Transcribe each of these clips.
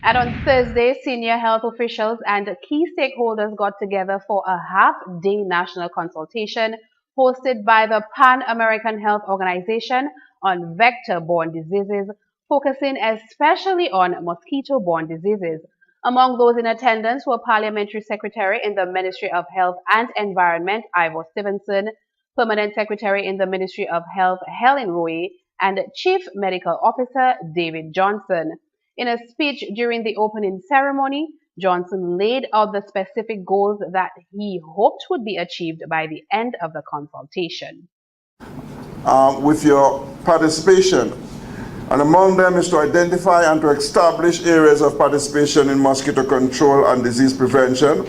And on Thursday, senior health officials and key stakeholders got together for a half-day national consultation hosted by the Pan-American Health Organization on vector-borne diseases, focusing especially on mosquito-borne diseases. Among those in attendance were Parliamentary Secretary in the Ministry of Health and Environment, Ivor Stevenson, Permanent Secretary in the Ministry of Health, Helen Roy, and Chief Medical Officer, David Johnson. In a speech during the opening ceremony, Johnson laid out the specific goals that he hoped would be achieved by the end of the consultation. With your participation, and among them is to identify and to establish areas of participation in mosquito control and disease prevention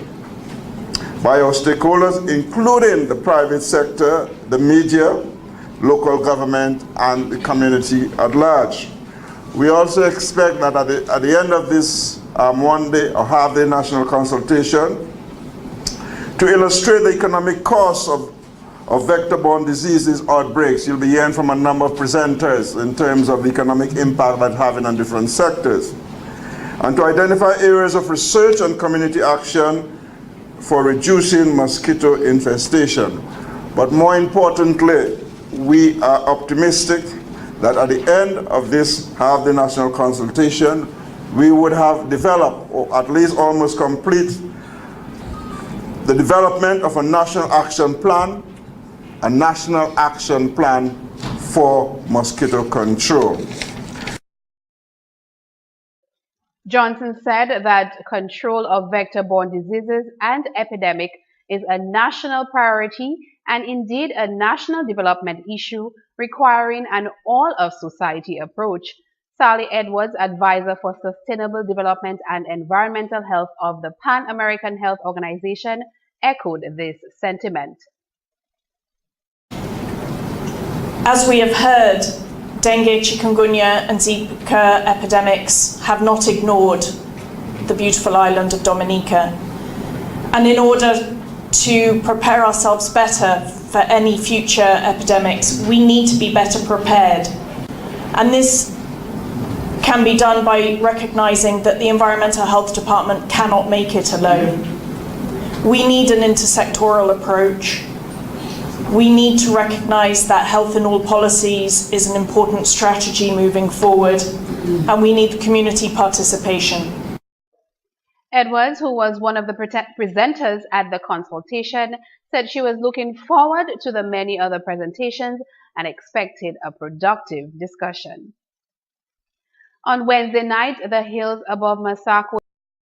by our stakeholders, including the private sector, the media, local government, and the community at large. We also expect that at the end of this one-day or half-day national consultation, to illustrate the economic costs of vector-borne diseases outbreaks. You'll be hearing from a number of presenters in terms of the economic impact that's having on different sectors. And to identify areas of research and community action for reducing mosquito infestation. But more importantly, we are optimistic that at the end of this half-day national consultation, we would have developed, or at least almost complete, the development of a national action plan for mosquito control. Johnson said that control of vector-borne diseases and epidemic is a national priority and indeed a national development issue requiring an all-of-society approach. Sally Edwards, advisor for sustainable development and environmental health of the Pan-American Health Organization, echoed this sentiment. As we have heard, dengue, chikungunya and Zika epidemics have not ignored the beautiful island of Dominica. And in order to prepare ourselves better for any future epidemics, we need to be better prepared. And this can be done by recognizing that the Environmental Health Department cannot make it alone. We need an intersectoral approach. We need to recognize that health in all policies is an important strategy moving forward, and we need community participation. Edwards, who was one of the presenters at the consultation, said she was looking forward to the many other presentations and expected a productive discussion. On Wednesday night, the hills above Massac